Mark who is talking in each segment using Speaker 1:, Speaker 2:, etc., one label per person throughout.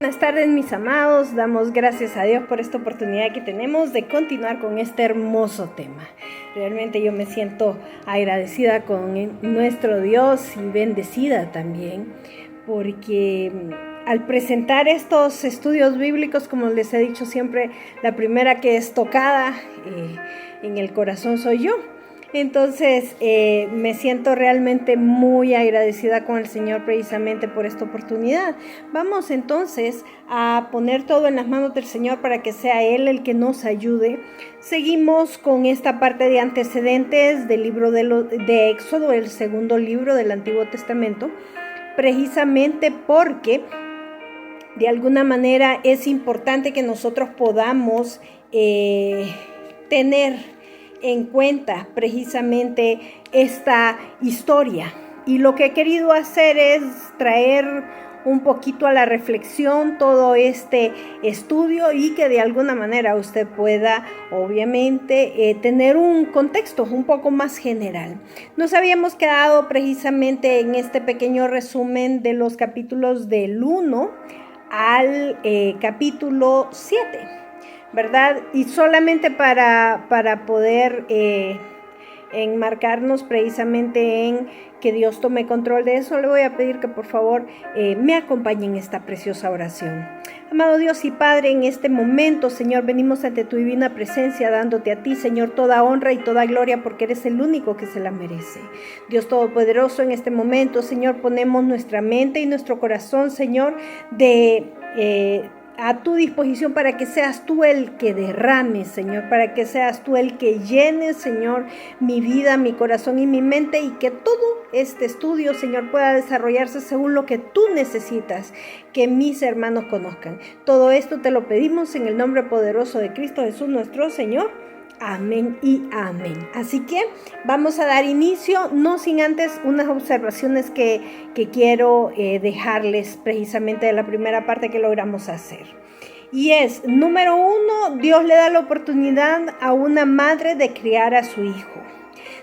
Speaker 1: Buenas tardes, mis amados. Damos gracias a Dios por esta oportunidad que tenemos de continuar con este hermoso tema. Realmente yo me siento agradecida con nuestro Dios y bendecida también, porque al presentar estos estudios bíblicos, como les he dicho siempre, la primera que es tocada en el corazón soy yo. Entonces me siento realmente muy agradecida con el Señor precisamente por esta oportunidad. Vamos entonces a poner todo en las manos del Señor para que sea Él el que nos ayude. Seguimos con esta parte de antecedentes del libro de Éxodo, el segundo libro del Antiguo Testamento, precisamente porque de alguna manera es importante que nosotros podamos tener en cuenta precisamente esta historia. Y lo que he querido hacer es traer un poquito a la reflexión todo este estudio y que de alguna manera usted pueda obviamente tener un contexto un poco más general. Nos habíamos quedado precisamente en este pequeño resumen de los capítulos del 1 al capítulo 7. ¿Verdad? Y solamente para poder enmarcarnos precisamente en que Dios tome control de eso, le voy a pedir que por favor me acompañe en esta preciosa oración. Amado Dios y Padre, en este momento, Señor, venimos ante tu divina presencia, dándote a ti, Señor, toda honra y toda gloria, porque eres el único que se la merece. Dios Todopoderoso, en este momento, Señor, ponemos nuestra mente y nuestro corazón, Señor, a tu disposición para que seas tú el que derrame, Señor, para que seas tú el que llene, Señor, mi vida, mi corazón y mi mente, y que todo este estudio, Señor, pueda desarrollarse según lo que tú necesitas que mis hermanos conozcan. Todo esto te lo pedimos en el nombre poderoso de Cristo Jesús, nuestro Señor. Amén y amén. Así que vamos a dar inicio, no sin antes unas observaciones que quiero dejarles precisamente de la primera parte que logramos hacer. Y es, número 1, Dios le da la oportunidad a una madre de criar a su hijo.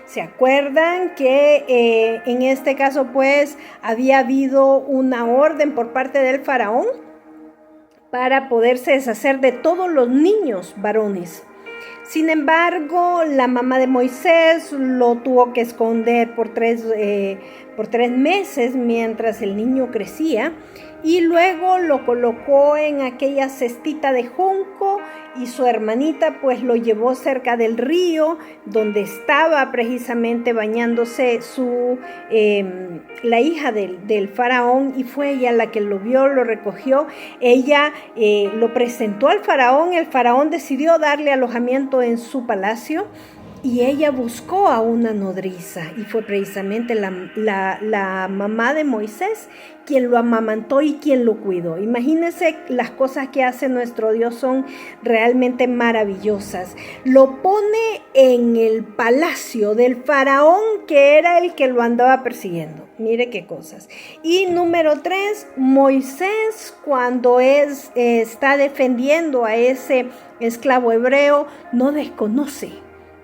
Speaker 1: ¿Se acuerdan que en este caso pues había habido una orden por parte del faraón para poderse deshacer de todos los niños varones? Sin embargo, la mamá de Moisés lo tuvo que esconder por tres meses mientras el niño crecía, y luego lo colocó en aquella cestita de junco, y su hermanita pues lo llevó cerca del río donde estaba precisamente bañándose la hija del faraón, y fue ella la que lo vio, lo recogió. Ella lo presentó al faraón. El faraón decidió darle alojamiento en su palacio, y ella buscó a una nodriza, y fue precisamente la mamá de Moisés quien lo amamantó y quien lo cuidó. Imagínense, las cosas que hace nuestro Dios son realmente maravillosas. Lo pone en el palacio del faraón, que era el que lo andaba persiguiendo. Mire qué cosas. Y número 3, Moisés, cuando está defendiendo a ese esclavo hebreo, no desconoce,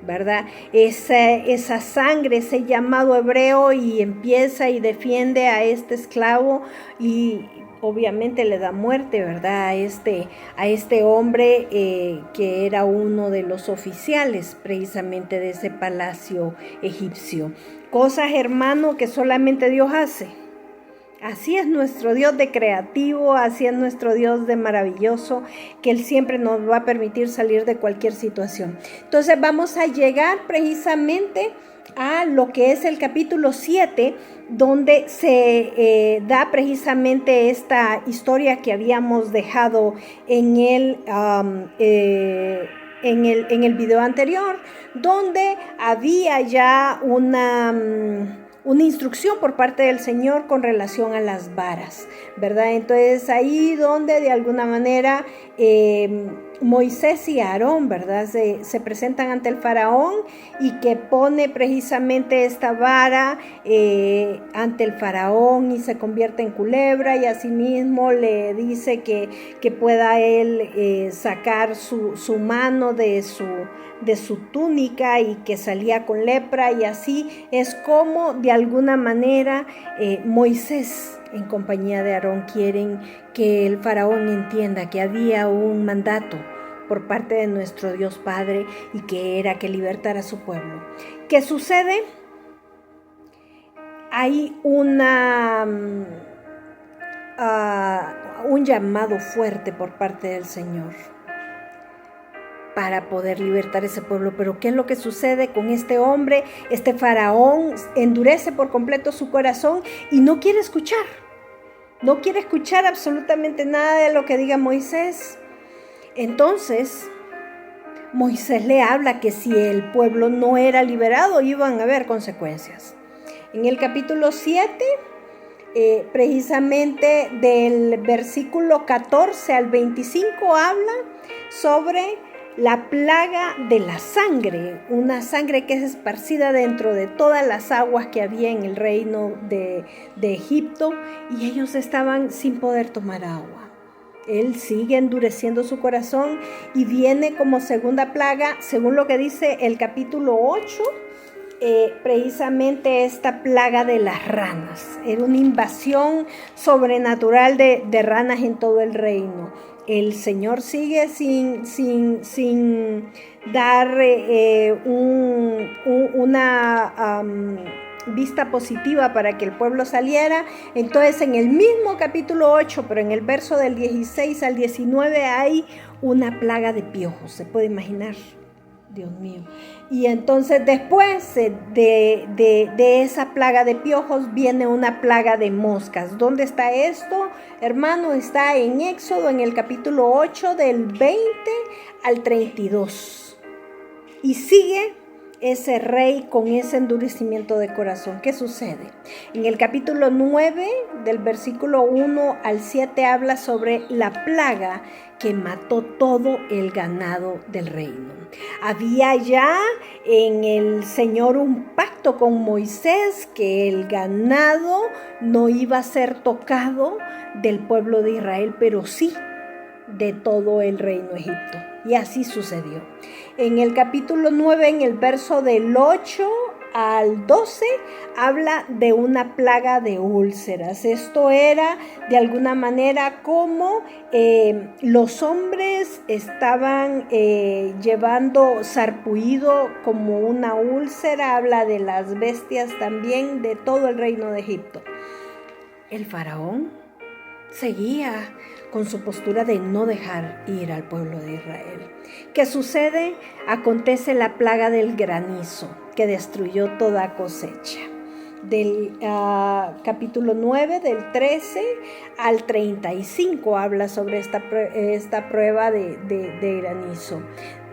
Speaker 1: ¿verdad? Esa sangre, ese llamado hebreo, y empieza y defiende a este esclavo, y obviamente le da muerte, ¿verdad? A este hombre que era uno de los oficiales precisamente de ese palacio egipcio. Cosas, hermano, que solamente Dios hace. Así es nuestro Dios de creativo, así es nuestro Dios de maravilloso, que Él siempre nos va a permitir salir de cualquier situación. Entonces vamos a llegar precisamente a lo que es el capítulo 7, donde se da precisamente esta historia que habíamos dejado en el video anterior, donde había ya una instrucción por parte del Señor con relación a las varas, ¿verdad? Entonces ahí donde de alguna manera Moisés y Aarón, ¿verdad? Se presentan ante el faraón, y que pone precisamente esta vara ante el faraón, y se convierte en culebra, y asimismo le dice que pueda él sacar su mano de su túnica, y que salía con lepra, y así es como de alguna manera Moisés en compañía de Aarón quieren que el faraón entienda que había un mandato por parte de nuestro Dios Padre y que era que libertara a su pueblo. ¿Qué sucede? Hay un llamado fuerte por parte del Señor para poder libertar ese pueblo. Pero ¿qué es lo que sucede con este hombre? Este faraón endurece por completo su corazón y no quiere escuchar. No quiere escuchar absolutamente nada de lo que diga Moisés. Entonces, Moisés le habla que si el pueblo no era liberado, iban a haber consecuencias. En el capítulo 7, precisamente del versículo 14 al 25, habla sobre la plaga de la sangre, una sangre que es esparcida dentro de todas las aguas que había en el reino de Egipto, y ellos estaban sin poder tomar agua. Él sigue endureciendo su corazón y viene como segunda plaga, según lo que dice el capítulo 8, precisamente esta plaga de las ranas. Era una invasión sobrenatural de ranas en todo el reino. El Señor sigue sin dar una vista positiva para que el pueblo saliera. Entonces, en el mismo capítulo 8, pero en el verso del 16 al 19, hay una plaga de piojos. ¿Se puede imaginar? Dios mío. Y entonces después de esa plaga de piojos viene una plaga de moscas. ¿Dónde está esto, hermano? Está en Éxodo, en el capítulo 8, del 20 al 32. Y sigue ese rey con ese endurecimiento de corazón. ¿Qué sucede? En el capítulo 9, del versículo 1 al 7, habla sobre la plaga que mató todo el ganado del reino. Había ya en el Señor un pacto con Moisés que el ganado no iba a ser tocado del pueblo de Israel, pero sí de todo el reino de Egipto. Y así sucedió. En el capítulo 9, en el verso del 8 al 12, habla de una plaga de úlceras. Esto era de alguna manera como los hombres estaban llevando sarpullido como una úlcera. Habla de las bestias también, de todo el reino de Egipto. El faraón seguía con su postura de no dejar ir al pueblo de Israel. ¿Qué sucede? Acontece la plaga del granizo, que destruyó toda cosecha. Del capítulo 9, del 13 al 35, habla sobre esta prueba de granizo.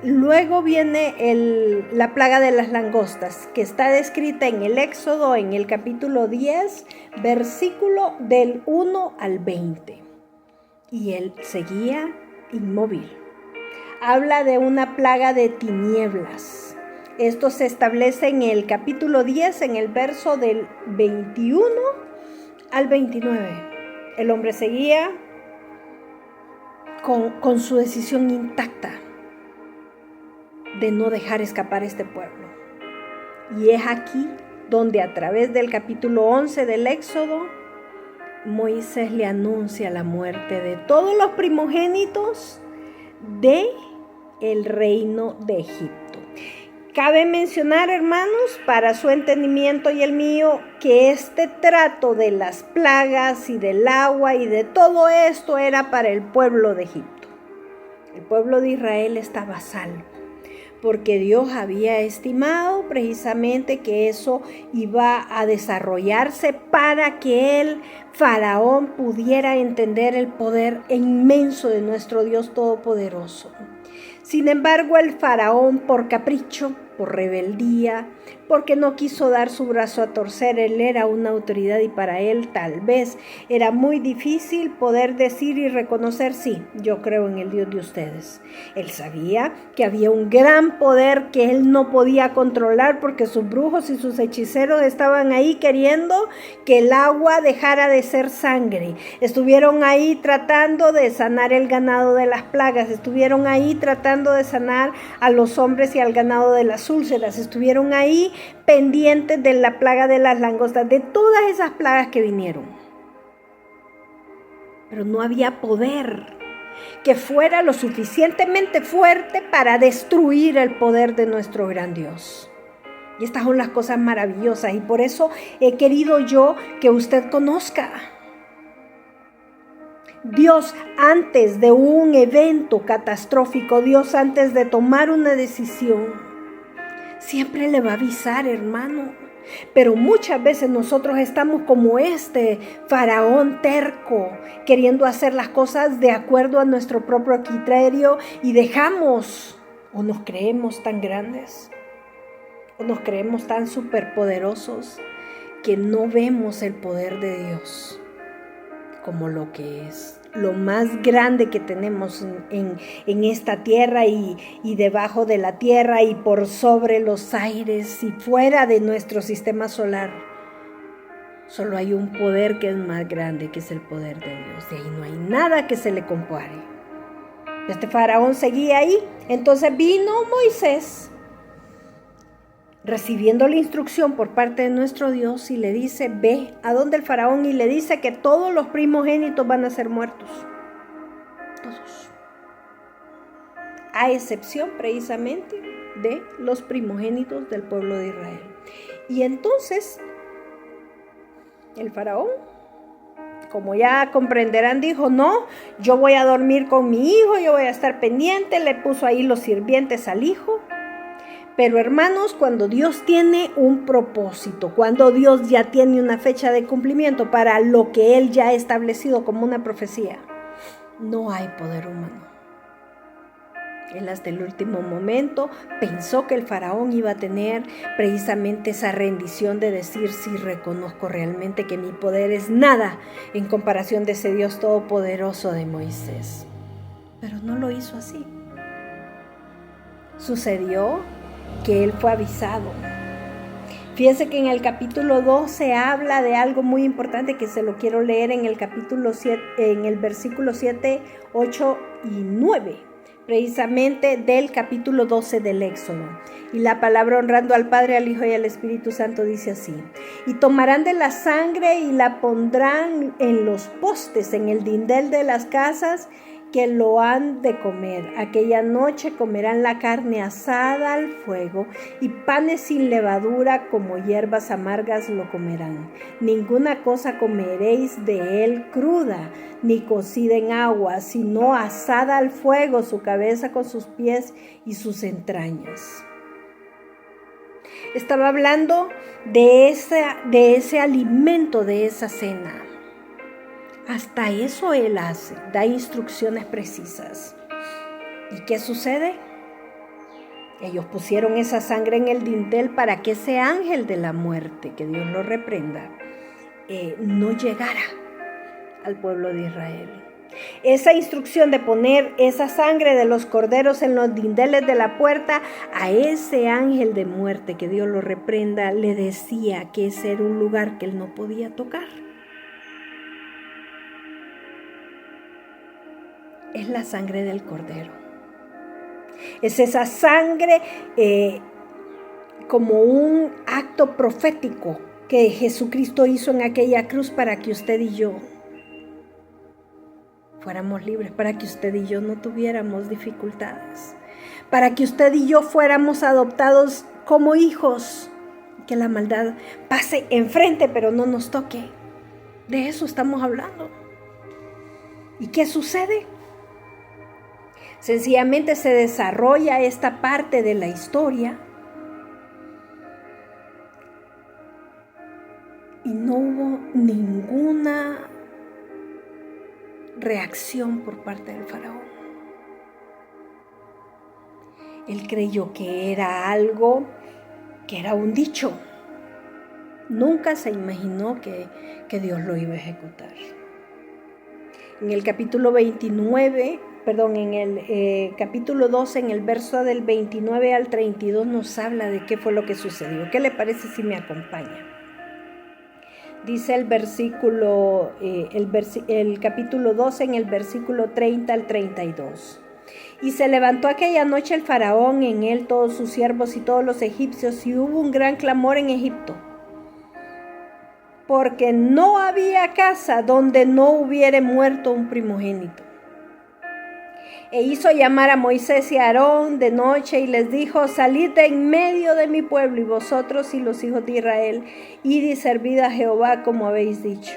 Speaker 1: Luego viene la plaga de las langostas, que está descrita en el Éxodo, en el capítulo 10, versículo del 1 al 20. Y él seguía inmóvil. Habla de una plaga de tinieblas. Esto se establece en el capítulo 10, en el verso del 21 al 29. El hombre seguía con su decisión intacta de no dejar escapar a este pueblo. Y es aquí donde, a través del capítulo 11 del Éxodo, Moisés le anuncia la muerte de todos los primogénitos de el reino de Egipto. Cabe mencionar, hermanos, para su entendimiento y el mío, que este trato de las plagas y del agua y de todo esto era para el pueblo de Egipto. El pueblo de Israel estaba a salvo, porque Dios había estimado precisamente que eso iba a desarrollarse para que el faraón pudiera entender el poder inmenso de nuestro Dios Todopoderoso. Sin embargo, el faraón, por capricho, por rebeldía, porque no quiso dar su brazo a torcer, él era una autoridad y para él tal vez era muy difícil poder decir y reconocer, sí, yo creo en el Dios de ustedes. Él sabía que había un gran poder que él no podía controlar porque sus brujos y sus hechiceros estaban ahí queriendo que el agua dejara de ser sangre. Estuvieron ahí tratando de sanar el ganado de las plagas, estuvieron ahí tratando de sanar a los hombres y al ganado de las úlceras, estuvieron ahí pendientes de la plaga de las langostas, de todas esas plagas que vinieron. pero no había poder que fuera lo suficientemente fuerte para destruir el poder de nuestro gran Dios. Y estas son las cosas maravillosas, y por eso he querido yo que usted conozca. Dios, antes de un evento catastrófico, Dios, antes de tomar una decisión, siempre le va a avisar, hermano. Pero muchas veces nosotros estamos como este faraón terco, queriendo hacer las cosas de acuerdo a nuestro propio criterio, y dejamos, o nos creemos tan grandes, o nos creemos tan superpoderosos, que no vemos el poder de Dios como lo que es, lo más grande que tenemos en esta tierra y debajo de la tierra y por sobre los aires y fuera de nuestro sistema solar. Solo hay un poder que es más grande, que es el poder de Dios. De ahí no hay nada que se le compare. Este faraón seguía ahí. Entonces vino Moisés, recibiendo la instrucción por parte de nuestro Dios, y le dice: ve a donde el faraón, y le dice que todos los primogénitos van a ser muertos. Todos. A excepción precisamente de los primogénitos del pueblo de Israel. Y entonces el faraón, como ya comprenderán, dijo: no, yo voy a dormir con mi hijo, yo voy a estar pendiente. Le puso ahí los sirvientes al hijo. Pero hermanos, cuando Dios tiene un propósito, cuando Dios ya tiene una fecha de cumplimiento para lo que Él ya ha establecido como una profecía, no hay poder humano. Él hasta el último momento pensó que el faraón iba a tener precisamente esa rendición de decir: sí, reconozco realmente que mi poder es nada en comparación de ese Dios todopoderoso de Moisés. Pero no lo hizo así. Sucedió que él fue avisado. Fíjense que en el capítulo 12 habla de algo muy importante, que se lo quiero leer en el capítulo 7, en el versículo 7, 8 y 9, precisamente del capítulo 12 del Éxodo. Y la palabra, honrando al Padre, al Hijo y al Espíritu Santo, dice así: y tomarán de la sangre y la pondrán en los postes, en el dindel de las casas que lo han de comer. Aquella noche comerán la carne asada al fuego, y panes sin levadura como hierbas amargas lo comerán. Ninguna cosa comeréis de él cruda, ni cocida en agua, sino asada al fuego, su cabeza con sus pies y sus entrañas. Estaba hablando de ese alimento, de esa cena. Hasta eso Él hace, da instrucciones precisas. ¿Y qué sucede? Ellos pusieron esa sangre en el dintel para que ese ángel de la muerte, que Dios lo reprenda, no llegara al pueblo de Israel. Esa instrucción de poner esa sangre de los corderos en los dinteles de la puerta, a ese ángel de muerte, que Dios lo reprenda, le decía que ese era un lugar que él no podía tocar. Es la sangre del cordero. Es esa sangre como un acto profético que Jesucristo hizo en aquella cruz para que usted y yo fuéramos libres, para que usted y yo no tuviéramos dificultades, para que usted y yo fuéramos adoptados como hijos, que la maldad pase enfrente pero no nos toque. De eso estamos hablando. ¿Y qué sucede? Sencillamente se desarrolla esta parte de la historia y no hubo ninguna reacción por parte del faraón. Él creyó que era algo, que era un dicho. Nunca se imaginó que Dios lo iba a ejecutar. En el capítulo 29, en el capítulo 12, en el verso del 29 al 32, nos habla de qué fue lo que sucedió. ¿Qué le parece si me acompaña? Dice el versículo, el capítulo 12, en el versículo 30 al 32. Y se levantó aquella noche el faraón, en él todos sus siervos y todos los egipcios, y hubo un gran clamor en Egipto. porque no había casa donde no hubiere muerto un primogénito. E hizo llamar a Moisés y a Aarón de noche y les dijo: salid de en medio de mi pueblo, y vosotros y los hijos de Israel, id y servid a Jehová como habéis dicho.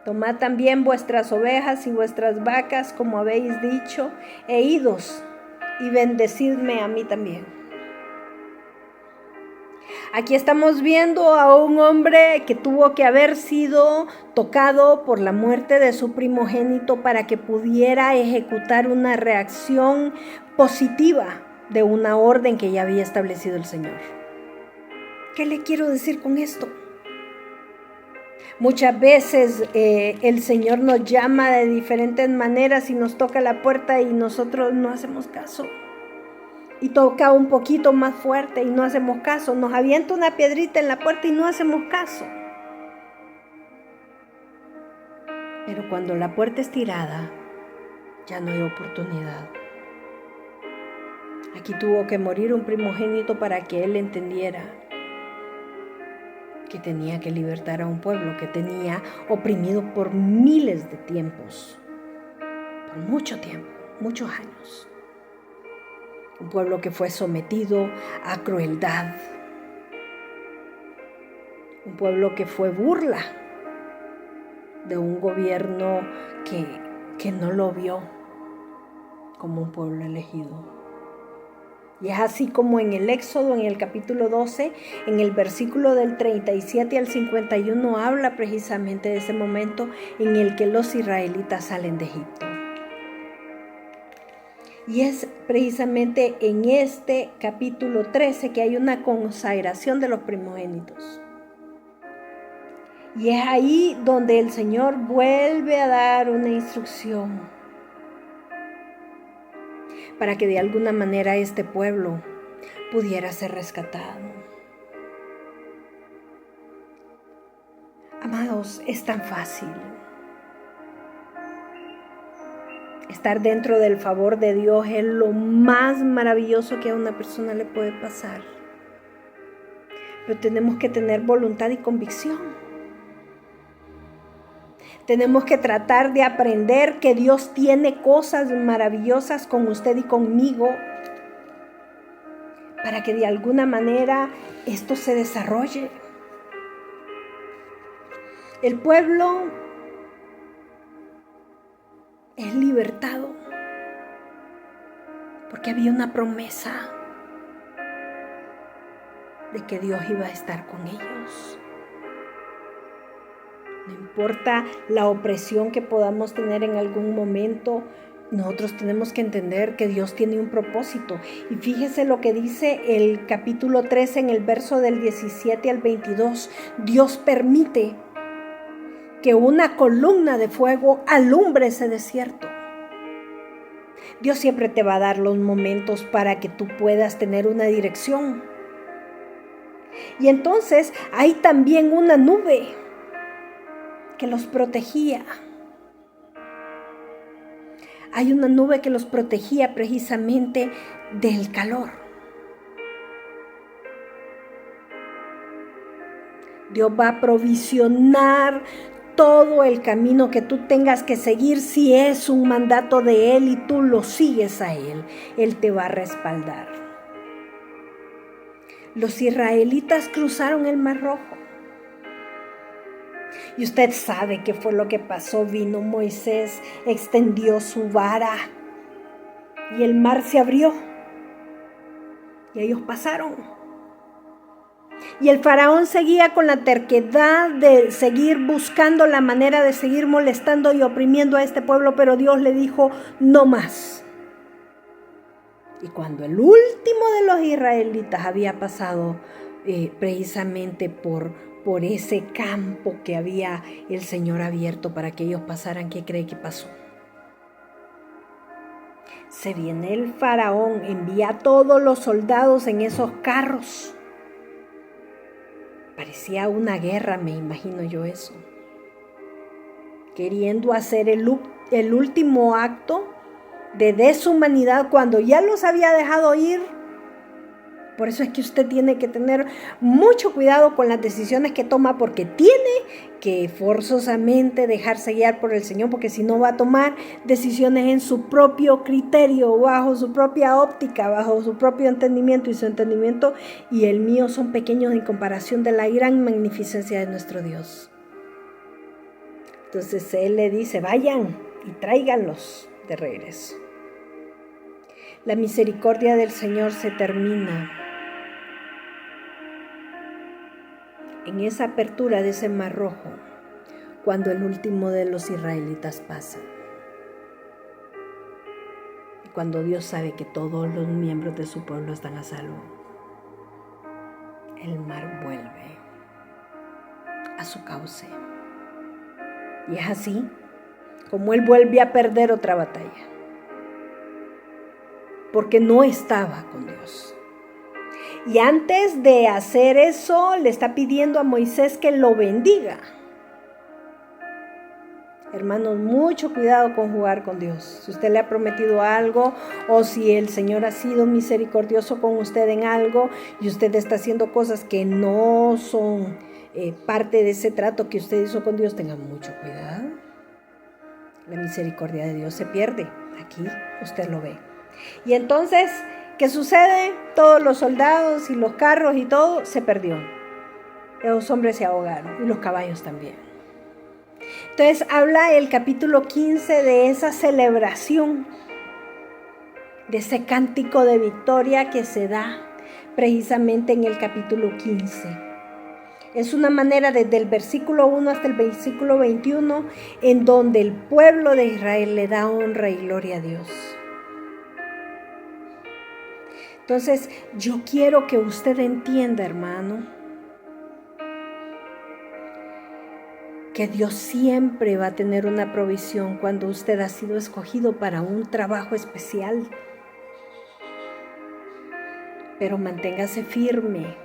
Speaker 1: Tomad también vuestras ovejas y vuestras vacas como habéis dicho, e idos y bendecidme a mí también. Aquí estamos viendo a un hombre que tuvo que haber sido tocado por la muerte de su primogénito para que pudiera ejecutar una reacción positiva de una orden que ya había establecido el Señor. ¿Qué le quiero decir con esto? Muchas veces el Señor nos llama de diferentes maneras y nos toca la puerta y nosotros no hacemos caso. Y toca un poquito más fuerte y no hacemos caso. Nos avienta una piedrita en la puerta y no hacemos caso. Pero cuando la puerta es tirada, ya no hay oportunidad. Aquí tuvo que morir un primogénito para que él entendiera que tenía que libertar a un pueblo que tenía oprimido por miles de tiempos, por mucho tiempo, muchos años. Un pueblo que fue sometido a crueldad. Un pueblo que fue burla de un gobierno que no lo vio como un pueblo elegido. Y es así como en el Éxodo, en el capítulo 12, en el versículo del 37 al 51, habla precisamente de ese momento en el que los israelitas salen de Egipto. Y es precisamente en este capítulo 13 que hay una consagración de los primogénitos. Y es ahí donde el Señor vuelve a dar una instrucción para que de alguna manera este pueblo pudiera ser rescatado. Amados, es tan fácil estar dentro del favor de Dios. Es lo más maravilloso que a una persona le puede pasar. Pero tenemos que tener voluntad y convicción. Tenemos que tratar de aprender que Dios tiene cosas maravillosas con usted y conmigo para que de alguna manera esto se desarrolle. El pueblo es libertado porque había una promesa de que Dios iba a estar con ellos. No importa la opresión que podamos tener en algún momento, nosotros tenemos que entender que Dios tiene un propósito. Y fíjese lo que dice el capítulo 13 en el verso del 17 al 22. Dios permite que una columna de fuego alumbre ese desierto. Dios siempre te va a dar los momentos para que tú puedas tener una dirección. Y entonces hay también una nube que los protegía. Hay una nube que los protegía precisamente del calor. Dios va a provisionar todo el camino que tú tengas que seguir si es un mandato de Él y tú lo sigues a Él. Él te va a respaldar. Los israelitas cruzaron el Mar Rojo. Y usted sabe qué fue lo que pasó. Vino Moisés, extendió su vara y el mar se abrió. Y ellos pasaron. Y el faraón seguía con la terquedad de seguir buscando la manera de seguir molestando y oprimiendo a este pueblo, pero Dios le dijo: no más. Y cuando el último de los israelitas había pasado precisamente por ese campo que había el Señor abierto para que ellos pasaran, ¿qué cree que pasó? Se viene el faraón, envía a todos los soldados en esos carros. Parecía una guerra, me imagino yo eso. Queriendo hacer el último acto de deshumanidad cuando ya los había dejado ir Por eso es que usted tiene que tener mucho cuidado con las decisiones que toma, porque tiene que forzosamente dejarse guiar por el Señor, porque si no va a tomar decisiones en su propio criterio, bajo su propia óptica, bajo su propio entendimiento, y su entendimiento y el mío son pequeños en comparación de la gran magnificencia de nuestro Dios. Entonces Él le dice, vayan y tráiganlos de regreso. La misericordia del Señor se termina en esa apertura de ese mar rojo, cuando el último de los israelitas pasa. Y cuando Dios sabe que todos los miembros de su pueblo están a salvo, el mar vuelve a su cauce. Y es así como Él vuelve a perder otra batalla, porque no estaba con Dios. Y antes de hacer eso, le está pidiendo a Moisés que lo bendiga. Hermanos, mucho cuidado con jugar con Dios. Si usted le ha prometido algo, o si el Señor ha sido misericordioso con usted en algo, y usted está haciendo cosas que no son parte de ese trato que usted hizo con Dios, tenga mucho cuidado. La misericordia de Dios se pierde. Aquí usted lo ve. Y entonces, ¿qué sucede? Todos los soldados y los carros y todo se perdió. Los hombres se ahogaron y los caballos también. Entonces habla el capítulo 15 de esa celebración, de ese cántico de victoria que se da precisamente en el capítulo 15. Es una manera desde el versículo 1 hasta el versículo 21 en donde el pueblo de Israel le da honra y gloria a Dios. Entonces, yo quiero que usted entienda, hermano, que Dios siempre va a tener una provisión cuando usted ha sido escogido para un trabajo especial. Pero manténgase firme.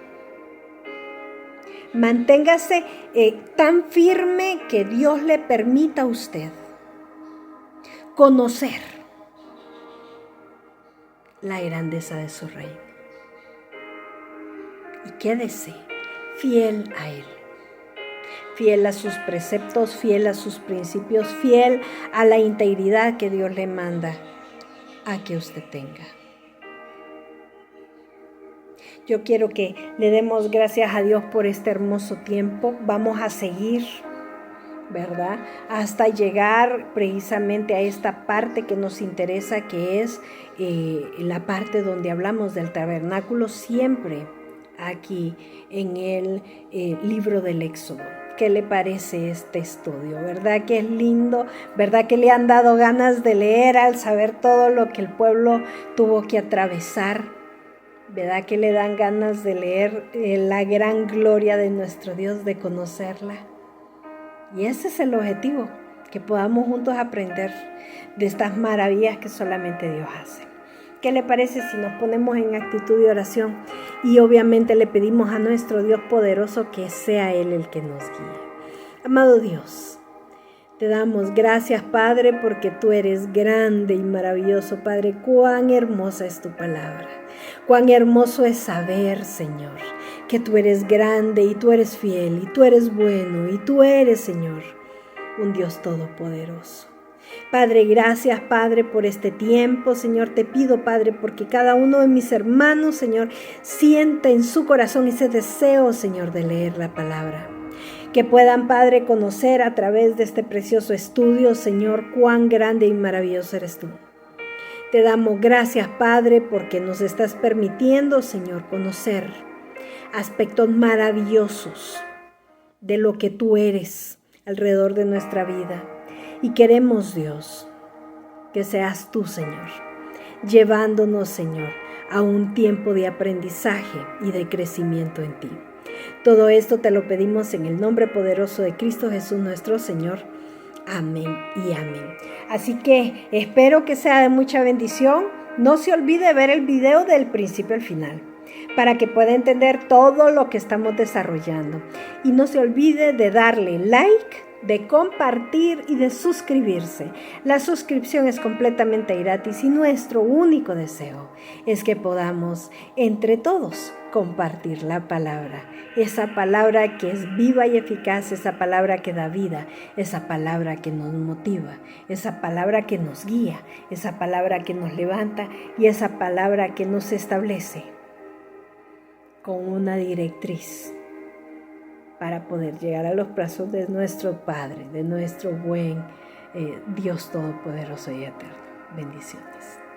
Speaker 1: Manténgase tan firme que Dios le permita a usted conocer la grandeza de su reino. Y quédese fiel a Él. Fiel a sus preceptos, fiel a sus principios, fiel a la integridad que Dios le manda a que usted tenga. Yo quiero que le demos gracias a Dios por este hermoso tiempo. Vamos a seguir, ¿verdad? Hasta llegar precisamente a esta parte que nos interesa, que es la parte donde hablamos del tabernáculo, siempre aquí en el libro del Éxodo. ¿Qué le parece este estudio? ¿Verdad que es lindo? ¿Verdad que le han dado ganas de leer al saber todo lo que el pueblo tuvo que atravesar? ¿Verdad que le dan ganas de leer la gran gloria de nuestro Dios, de conocerla? Y ese es el objetivo, que podamos juntos aprender de estas maravillas que solamente Dios hace. ¿Qué le parece si nos ponemos en actitud de oración y obviamente le pedimos a nuestro Dios poderoso que sea Él el que nos guíe? Amado Dios, te damos gracias, Padre, porque tú eres grande y maravilloso, Padre. Cuán hermosa es tu palabra. Cuán hermoso es saber, Señor, que tú eres grande y tú eres fiel y tú eres bueno y tú eres, Señor, un Dios todopoderoso. Padre, gracias, Padre, por este tiempo. Señor, te pido, Padre, porque cada uno de mis hermanos, Señor, sienta en su corazón ese deseo, Señor, de leer la palabra. Que puedan, Padre, conocer a través de este precioso estudio, Señor, cuán grande y maravilloso eres tú. Te damos gracias, Padre, porque nos estás permitiendo, Señor, conocer aspectos maravillosos de lo que tú eres alrededor de nuestra vida. Y queremos, Dios, que seas tú, Señor, llevándonos, Señor, a un tiempo de aprendizaje y de crecimiento en ti. Todo esto te lo pedimos en el nombre poderoso de Cristo Jesús nuestro Señor. Amén y amén. Así que espero que sea de mucha bendición. No se olvide ver el video del principio al final, para que pueda entender todo lo que estamos desarrollando. Y no se olvide de darle like, de compartir y de suscribirse. La suscripción es completamente gratis y nuestro único deseo es que podamos entre todos compartir la palabra, esa palabra que es viva y eficaz, esa palabra que da vida, esa palabra que nos motiva, esa palabra que nos guía, esa palabra que nos levanta y esa palabra que nos establece con una directriz para poder llegar a los brazos de nuestro Padre, de nuestro buen Dios Todopoderoso y Eterno. Bendiciones.